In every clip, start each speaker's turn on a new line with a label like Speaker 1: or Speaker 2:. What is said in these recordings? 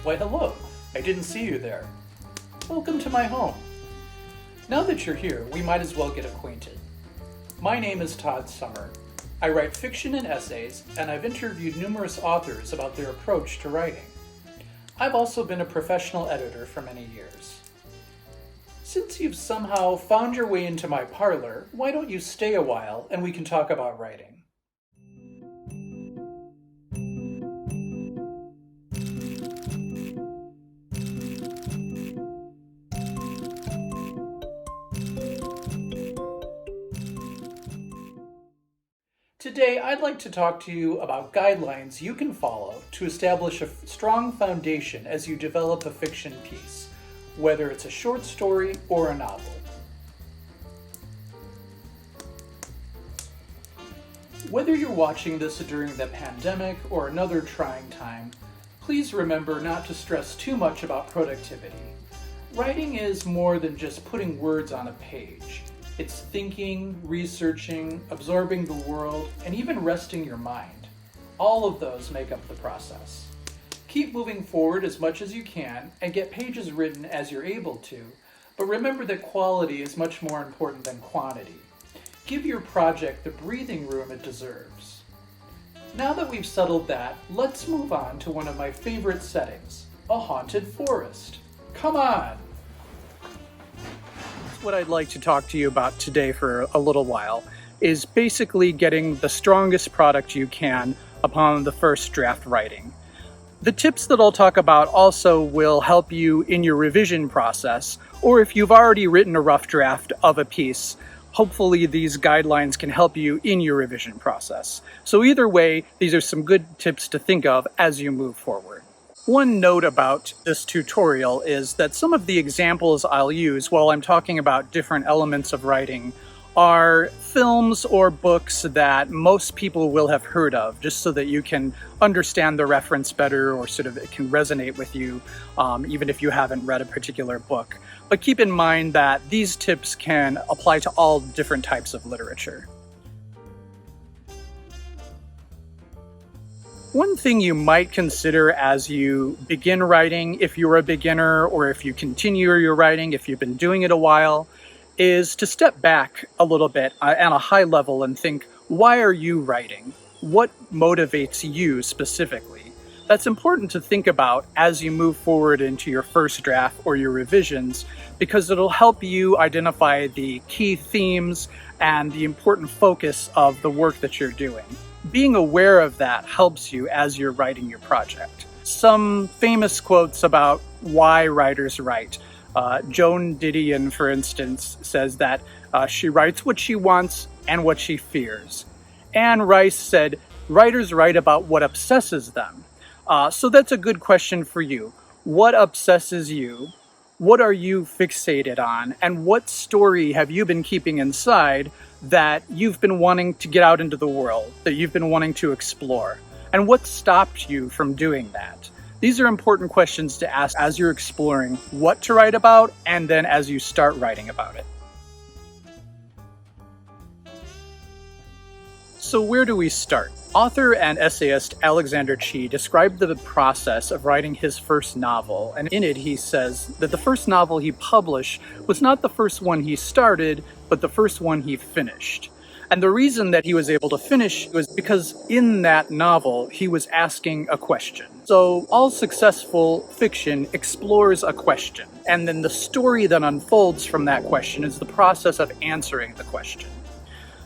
Speaker 1: Why hello, I didn't see you there. Welcome to my home. Now that you're here, we might as well get acquainted. My name is Todd Summar. I write fiction and essays, and I've interviewed numerous authors about their approach to writing. I've also been a professional editor for many years. Since you've somehow found your way into my parlor, why don't you stay a while and we can talk about writing? Today, I'd like to talk to you about guidelines you can follow to establish a strong foundation as you develop a fiction piece, whether it's a short story or a novel. Whether you're watching this during the pandemic or another trying time, please remember not to stress too much about productivity. Writing is more than just putting words on a page. It's thinking, researching, absorbing the world, and even resting your mind. All of those make up the process. Keep moving forward as much as you can and get pages written as you're able to, but remember that quality is much more important than quantity. Give your project the breathing room it deserves. Now that we've settled that, let's move on to one of my favorite settings, a haunted forest. Come on! What I'd like to talk to you about today for a little while is basically getting the strongest product you can upon the first draft writing. The tips that I'll talk about also will help you in your revision process, or if you've already written a rough draft of a piece, hopefully these guidelines can help you in your revision process. So either way, these are some good tips to think of as you move forward. One note about this tutorial is that some of the examples I'll use while I'm talking about different elements of writing are films or books that most people will have heard of, just so that you can understand the reference better, or sort of it can resonate with you, even if you haven't read a particular book. But keep in mind that these tips can apply to all different types of literature. One thing you might consider as you begin writing, if you're a beginner or if you continue your writing, if you've been doing it a while, is to step back a little bit at a high level and think, why are you writing? What motivates you specifically? That's important to think about as you move forward into your first draft or your revisions, because it'll help you identify the key themes and the important focus of the work that you're doing. Being aware of that helps you as you're writing your project. Some famous quotes about why writers write. Joan Didion, for instance, says that she writes what she wants and what she fears. Anne Rice said, writers write about what obsesses them. So that's a good question for you. What obsesses you? What are you fixated on? And what story have you been keeping inside that you've been wanting to get out into the world, that you've been wanting to explore? And what stopped you from doing that? These are important questions to ask as you're exploring what to write about, and then as you start writing about it. So where do we start? Author and essayist Alexander Chee described the process of writing his first novel, and in it he says that the first novel he published was not the first one he started, but the first one he finished. And the reason that he was able to finish was because in that novel he was asking a question. So all successful fiction explores a question, and then the story that unfolds from that question is the process of answering the question.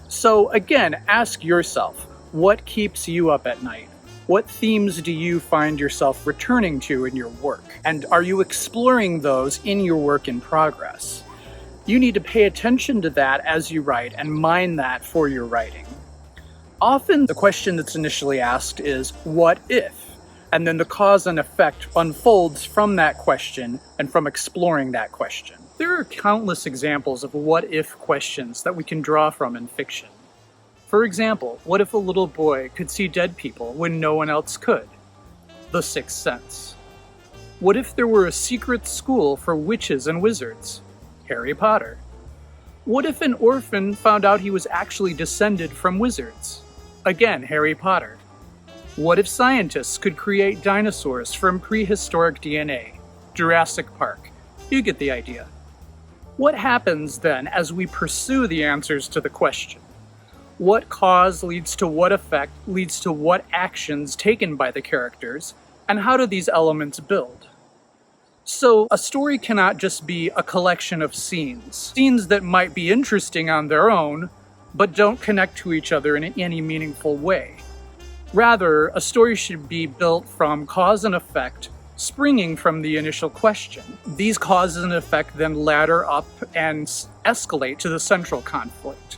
Speaker 1: So again, ask yourself, what keeps you up at night? What themes do you find yourself returning to in your work? And are you exploring those in your work in progress? You need to pay attention to that as you write and mine that for your writing. Often the question that's initially asked is, what if? And then the cause and effect unfolds from that question and from exploring that question. There are countless examples of what if questions that we can draw from in fiction. For example, what if a little boy could see dead people when no one else could? The Sixth Sense. What if there were a secret school for witches and wizards? Harry Potter. What if an orphan found out he was actually descended from wizards? Again, Harry Potter. What if scientists could create dinosaurs from prehistoric DNA? Jurassic Park. You get the idea. What happens then as we pursue the answers to the question? What cause leads to what effect leads to what actions taken by the characters, and how do these elements build? So, a story cannot just be a collection of scenes that might be interesting on their own, but don't connect to each other in any meaningful way. Rather, a story should be built from cause and effect, springing from the initial question. These causes and effect then ladder up and escalate to the central conflict,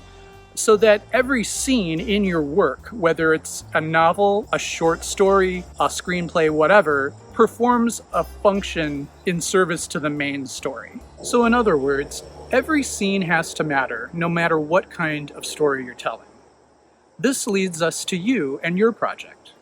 Speaker 1: so that every scene in your work, whether it's a novel, a short story, a screenplay, whatever, performs a function in service to the main story. So in other words, every scene has to matter, no matter what kind of story you're telling. This leads us to you and your project.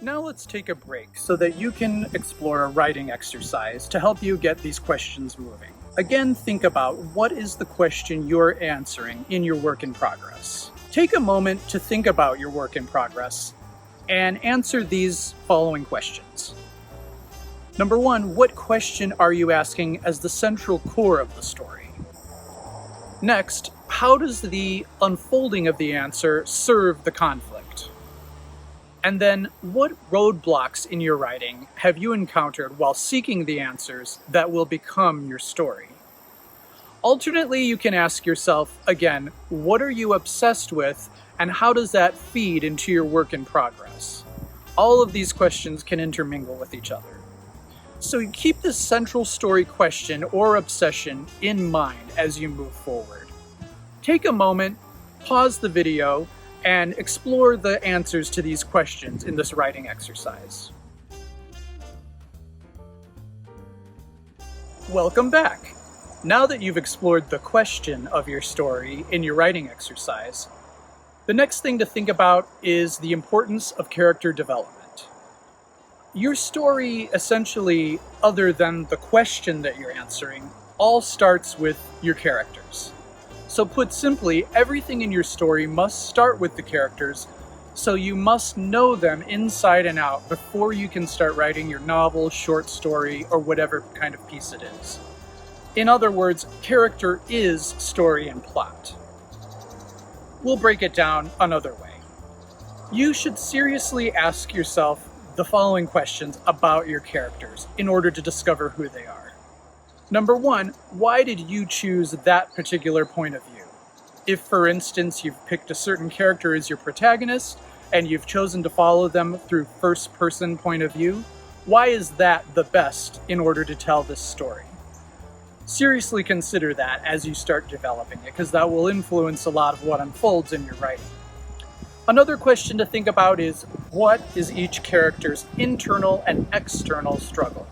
Speaker 1: Now let's take a break so that you can explore a writing exercise to help you get these questions moving. Again, think about what is the question you're answering in your work in progress. Take a moment to think about your work in progress and answer these following questions. Number 1, what question are you asking as the central core of the story? Next, how does the unfolding of the answer serve the conflict? And then, what roadblocks in your writing have you encountered while seeking the answers that will become your story? Alternately, you can ask yourself, again, what are you obsessed with, and how does that feed into your work in progress? All of these questions can intermingle with each other. So you keep this central story question or obsession in mind as you move forward. Take a moment, pause the video, and explore the answers to these questions in this writing exercise. Welcome back! Now that you've explored the question of your story in your writing exercise, the next thing to think about is the importance of character development. Your story, essentially, other than the question that you're answering, all starts with your characters. So put simply, everything in your story must start with the characters, so you must know them inside and out before you can start writing your novel, short story, or whatever kind of piece it is. In other words, character is story and plot. We'll break it down another way. You should seriously ask yourself the following questions about your characters in order to discover who they are. Number 1, why did you choose that particular point of view? If, for instance, you've picked a certain character as your protagonist and you've chosen to follow them through first-person point of view, why is that the best in order to tell this story? Seriously consider that as you start developing it, because that will influence a lot of what unfolds in your writing. Another question to think about is, what is each character's internal and external struggle?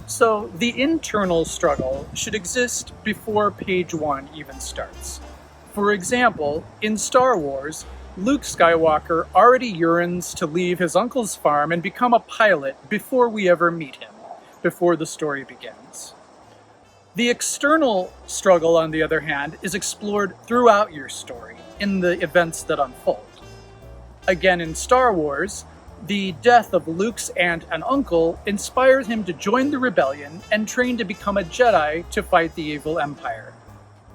Speaker 1: So the internal struggle should exist before page 1 even starts. For example, in Star Wars, Luke Skywalker already yearns to leave his uncle's farm and become a pilot before we ever meet him, before the story begins. The external struggle, on the other hand, is explored throughout your story in the events that unfold. Again, in Star Wars, the death of Luke's aunt and uncle inspires him to join the rebellion and train to become a Jedi to fight the evil Empire,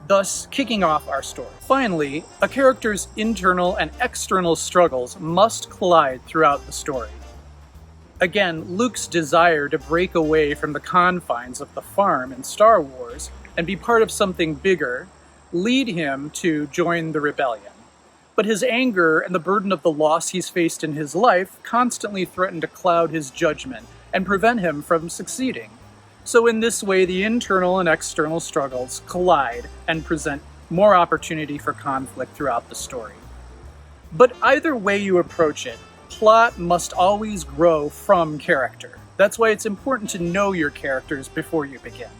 Speaker 1: thus kicking off our story. Finally, a character's internal and external struggles must collide throughout the story. Again, Luke's desire to break away from the confines of the farm in Star Wars and be part of something bigger lead him to join the rebellion. But his anger and the burden of the loss he's faced in his life constantly threaten to cloud his judgment and prevent him from succeeding. So in this way, the internal and external struggles collide and present more opportunity for conflict throughout the story. But either way you approach it, plot must always grow from character. That's why it's important to know your characters before you begin.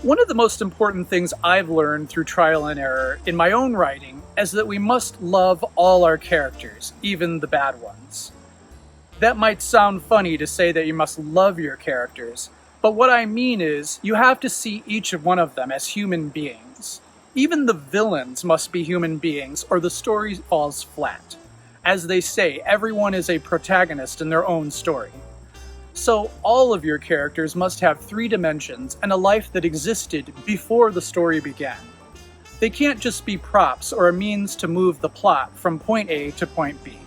Speaker 1: One of the most important things I've learned through trial and error in my own writing is that we must love all our characters, even the bad ones. That might sound funny to say that you must love your characters, but what I mean is you have to see each one of them as human beings. Even the villains must be human beings or the story falls flat. As they say, everyone is a protagonist in their own story. So all of your characters must have 3 dimensions and a life that existed before the story began. They can't just be props or a means to move the plot from point A to point B.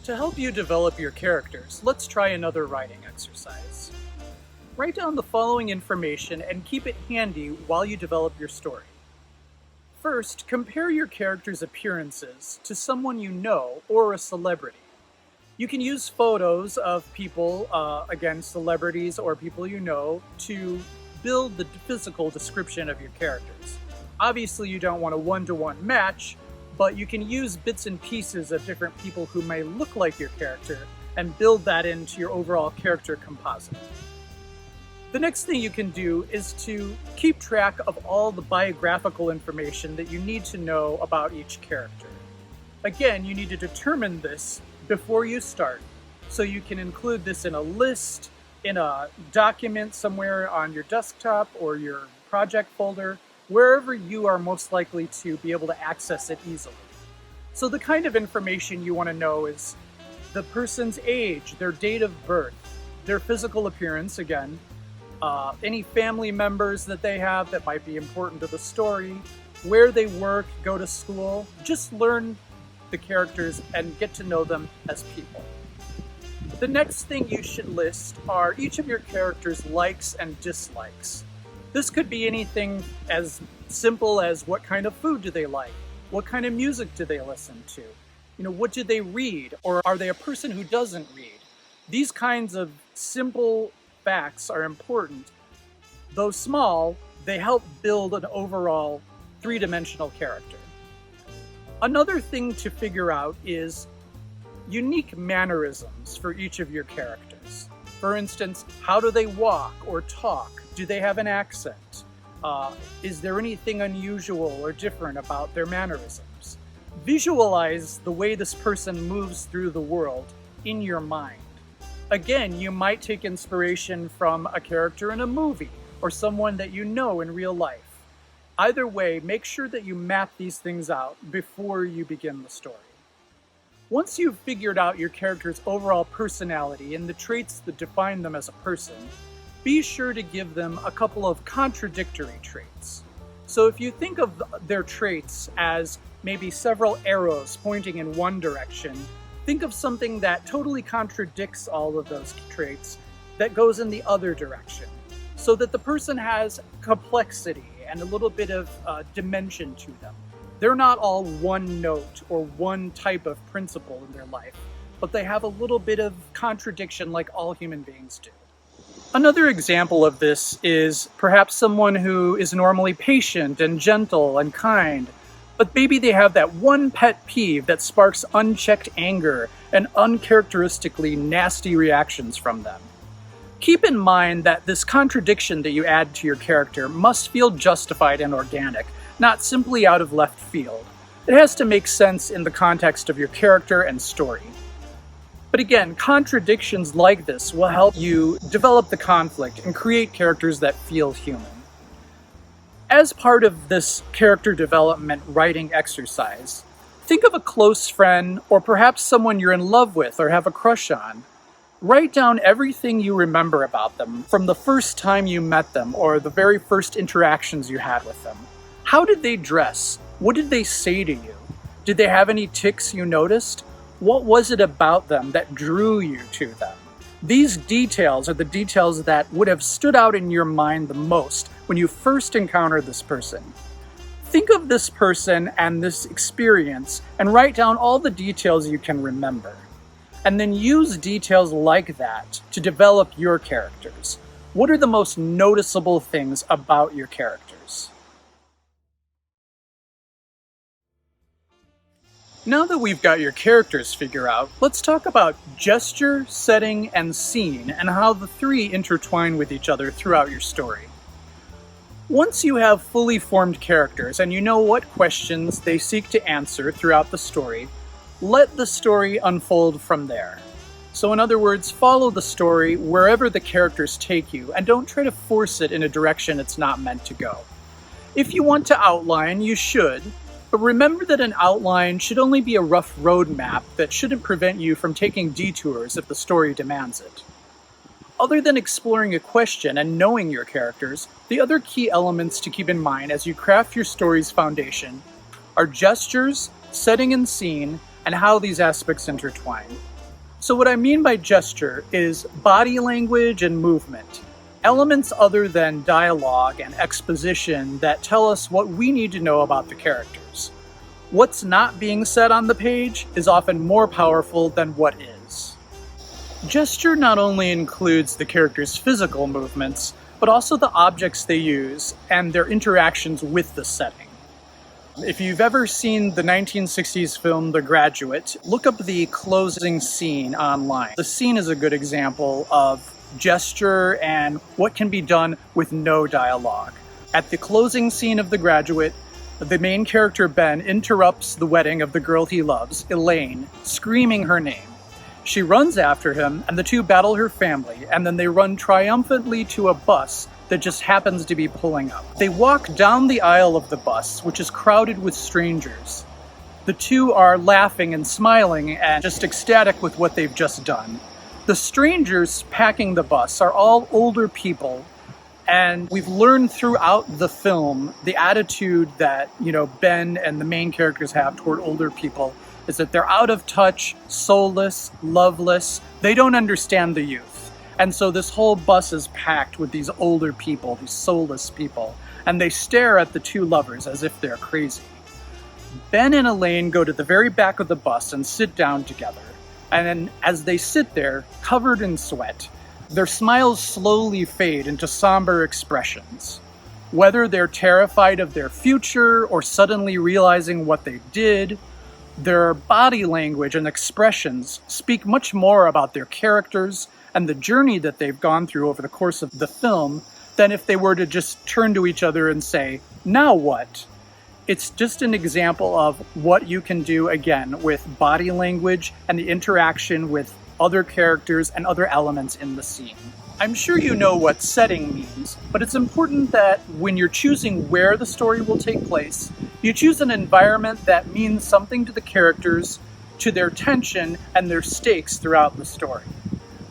Speaker 1: To help you develop your characters, let's try another writing exercise. Write down the following information and keep it handy while you develop your story. First, compare your character's appearances to someone you know or a celebrity. You can use photos of people, again, celebrities or people you know, to build the physical description of your characters. Obviously, you don't want a one-to-one match, but you can use bits and pieces of different people who may look like your character and build that into your overall character composite. The next thing you can do is to keep track of all the biographical information that you need to know about each character. Again, you need to determine this before you start, so you can include this in a list, in a document somewhere on your desktop or your project folder, wherever you are most likely to be able to access it easily. So the kind of information you want to know is the person's age, their date of birth, their physical appearance, again, any family members that they have that might be important to the story, where they work, go to school. Just learn the characters and get to know them as people. The next thing you should list are each of your characters' likes and dislikes. This could be anything as simple as what kind of food do they like? What kind of music do they listen to? What do they read? Or are they a person who doesn't read? These kinds of simple facts are important. Though small, they help build an overall 3-dimensional character. Another thing to figure out is unique mannerisms for each of your characters. For instance, how do they walk or talk? Do they have an accent? Is there anything unusual or different about their mannerisms? Visualize the way this person moves through the world in your mind. Again, you might take inspiration from a character in a movie or someone that you know in real life. Either way, make sure that you map these things out before you begin the story. Once you've figured out your character's overall personality and the traits that define them as a person, be sure to give them a couple of contradictory traits. So if you think of their traits as maybe several arrows pointing in one direction, think of something that totally contradicts all of those traits that goes in the other direction, so that the person has complexity and a little bit of dimension to them. They're not all one note or one type of principle in their life, but they have a little bit of contradiction like all human beings do. Another example of this is perhaps someone who is normally patient and gentle and kind, but maybe they have that one pet peeve that sparks unchecked anger and uncharacteristically nasty reactions from them. Keep in mind that this contradiction that you add to your character must feel justified and organic, not simply out of left field. It has to make sense in the context of your character and story. But again, contradictions like this will help you develop the conflict and create characters that feel human. As part of this character development writing exercise, think of a close friend or perhaps someone you're in love with or have a crush on. Write down everything you remember about them from the first time you met them or the very first interactions you had with them. How did they dress? What did they say to you? Did they have any tics you noticed? What was it about them that drew you to them? These details are the details that would have stood out in your mind the most when you first encountered this person. Think of this person and this experience and write down all the details you can remember. And then use details like that to develop your characters. What are the most noticeable things about your characters? Now that we've got your characters figured out, let's talk about gesture, setting, and scene, and how the three intertwine with each other throughout your story. Once you have fully formed characters and you know what questions they seek to answer throughout the story, let the story unfold from there. So in other words, follow the story wherever the characters take you, and don't try to force it in a direction it's not meant to go. If you want to outline, you should, but remember that an outline should only be a rough roadmap that shouldn't prevent you from taking detours if the story demands it. Other than exploring a question and knowing your characters, the other key elements to keep in mind as you craft your story's foundation are gestures, setting and scene, and how these aspects intertwine. So what I mean by gesture is body language and movement, elements other than dialogue and exposition that tell us what we need to know about the characters. What's not being said on the page is often more powerful than what is. Gesture not only includes the characters' physical movements, but also the objects they use and their interactions with the setting. If you've ever seen the 1960s film The Graduate, look up the closing scene online. The scene is a good example of gesture and what can be done with no dialogue. At the closing scene of The Graduate, the main character Ben interrupts the wedding of the girl he loves, Elaine, screaming her name. She runs after him, and the two battle her family, and then they run triumphantly to a bus that just happens to be pulling up. They walk down the aisle of the bus, which is crowded with strangers. The two are laughing and smiling and just ecstatic with what they've just done. The strangers packing the bus are all older people, and we've learned throughout the film the attitude that, Ben and the main characters have toward older people is that they're out of touch, soulless, loveless. They don't understand the youth. And so this whole bus is packed with these older people, these soulless people, and they stare at the two lovers as if they're crazy. Ben and Elaine go to the very back of the bus and sit down together. And then as they sit there, covered in sweat, their smiles slowly fade into somber expressions. Whether they're terrified of their future or suddenly realizing what they did, their body language and expressions speak much more about their characters and the journey that they've gone through over the course of the film than if they were to just turn to each other and say, "Now what?" It's just an example of what you can do, again, with body language and the interaction with other characters and other elements in the scene. I'm sure you know what setting means, but it's important that when you're choosing where the story will take place, you choose an environment that means something to the characters, to their tension and their stakes throughout the story.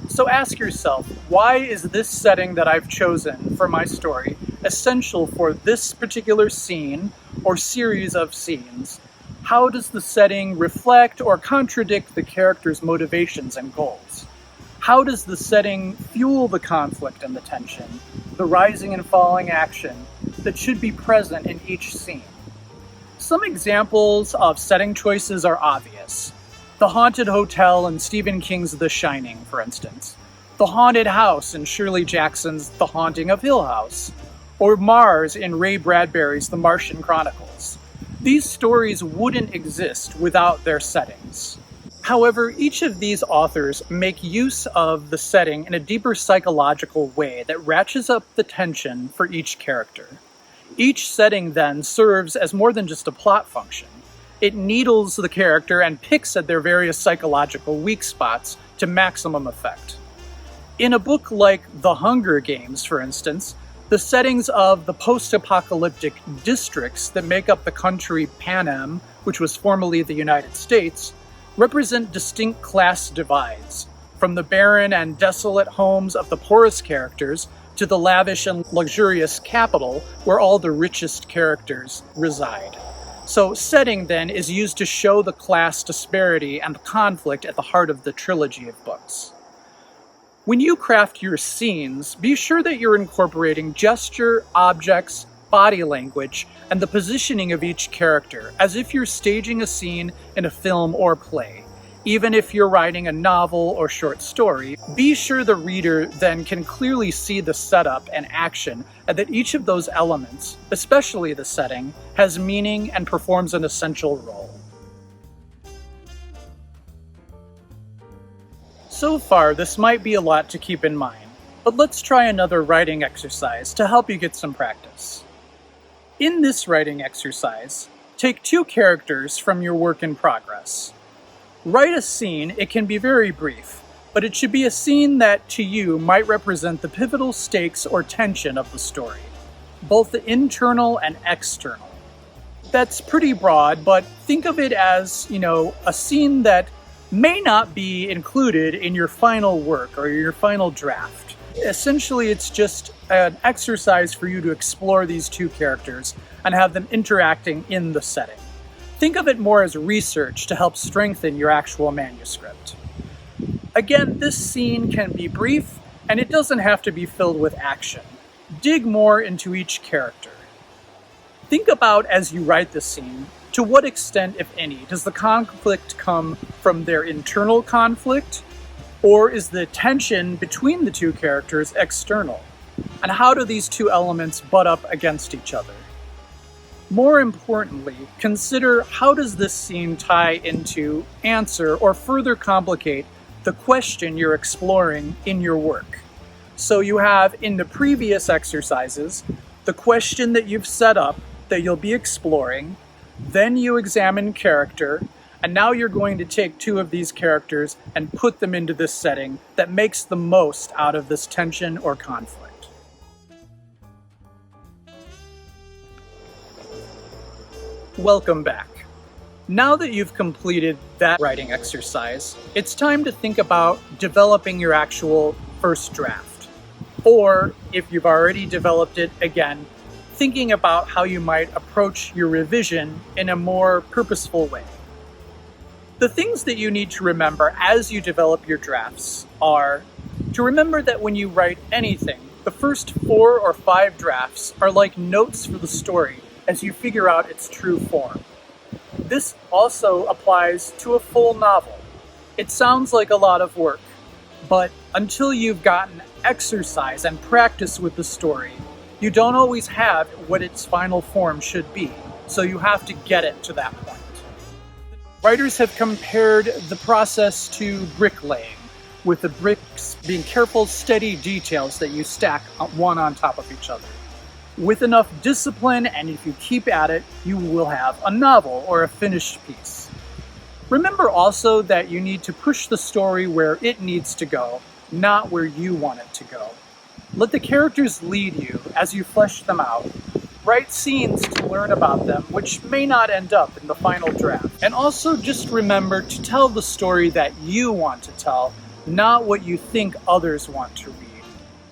Speaker 1: So ask yourself, why is this setting that I've chosen for my story essential for this particular scene or series of scenes? How does the setting reflect or contradict the characters' motivations and goals? How does the setting fuel the conflict and the tension, the rising and falling action that should be present in each scene? Some examples of setting choices are obvious. The haunted hotel in Stephen King's The Shining, for instance. The haunted house in Shirley Jackson's The Haunting of Hill House. Or Mars in Ray Bradbury's The Martian Chronicles. These stories wouldn't exist without their settings. However, each of these authors make use of the setting in a deeper psychological way that ratchets up the tension for each character. Each setting then serves as more than just a plot function. It needles the character and picks at their various psychological weak spots to maximum effect. In a book like The Hunger Games, for instance, the settings of the post-apocalyptic districts that make up the country Panem, which was formerly the United States, represent distinct class divides, from the barren and desolate homes of the poorest characters to the lavish and luxurious capital where all the richest characters reside. So setting, then, is used to show the class disparity and the conflict at the heart of the trilogy of books. When you craft your scenes, be sure that you're incorporating gesture, objects, body language, and the positioning of each character, as if you're staging a scene in a film or play. Even if you're writing a novel or short story, be sure the reader then can clearly see the setup and action, and that each of those elements, especially the setting, has meaning and performs an essential role. So far, this might be a lot to keep in mind, but let's try another writing exercise to help you get some practice. In this writing exercise, take 2 characters from your work in progress. Write a scene. It can be very brief, but it should be a scene that, to you, might represent the pivotal stakes or tension of the story, both the internal and external. That's pretty broad, but think of it as, a scene that may not be included in your final work or your final draft. Essentially, it's just an exercise for you to explore these two characters and have them interacting in the setting. Think of it more as research to help strengthen your actual manuscript. Again, this scene can be brief, and it doesn't have to be filled with action. Dig more into each character. Think about, as you write the scene, to what extent, if any, does the conflict come from their internal conflict, or is the tension between the two characters external? And how do these two elements butt up against each other? More importantly, consider how does this scene tie into, answer, or further complicate the question you're exploring in your work. So you have, in the previous exercises, the question that you've set up that you'll be exploring, then you examine character, and now you're going to take two of these characters and put them into this setting that makes the most out of this tension or conflict. Welcome back. Now that you've completed that writing exercise, it's time to think about developing your actual first draft. Or, if you've already developed it, again, thinking about how you might approach your revision in a more purposeful way. The things that you need to remember as you develop your drafts are to remember that when you write anything, the first 4 or 5 drafts are like notes for the story as you figure out its true form. This also applies to a full novel. It sounds like a lot of work, but until you've gotten exercise and practice with the story, you don't always have what its final form should be, so you have to get it to that point. Writers have compared the process to bricklaying, with the bricks being careful, steady details that you stack one on top of each other. With enough discipline, and if you keep at it, you will have a novel or a finished piece. Remember also that you need to push the story where it needs to go, not where you want it to go. Let the characters lead you as you flesh them out. Write scenes to learn about them, which may not end up in the final draft. And also just remember to tell the story that you want to tell, not what you think others want to read.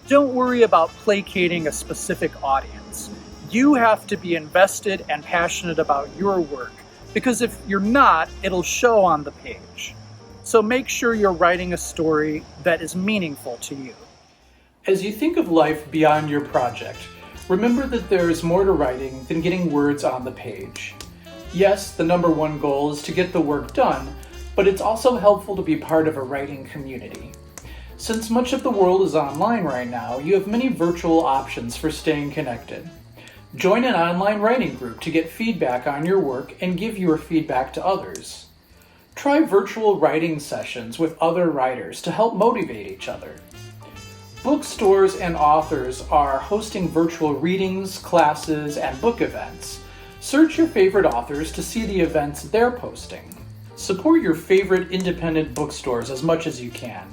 Speaker 1: Don't worry about placating a specific audience. You have to be invested and passionate about your work, because if you're not, it'll show on the page. So make sure you're writing a story that is meaningful to you. As you think of life beyond your project, remember that there is more to writing than getting words on the page. Yes, the number one goal is to get the work done, but it's also helpful to be part of a writing community. Since much of the world is online right now, you have many virtual options for staying connected. Join an online writing group to get feedback on your work and give your feedback to others. Try virtual writing sessions with other writers to help motivate each other. Bookstores and authors are hosting virtual readings, classes, and book events. Search your favorite authors to see the events they're posting. Support your favorite independent bookstores as much as you can.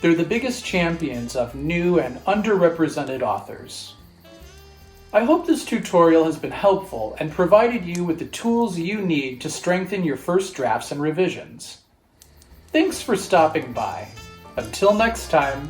Speaker 1: They're the biggest champions of new and underrepresented authors. I hope this tutorial has been helpful and provided you with the tools you need to strengthen your first drafts and revisions. Thanks for stopping by. Until next time.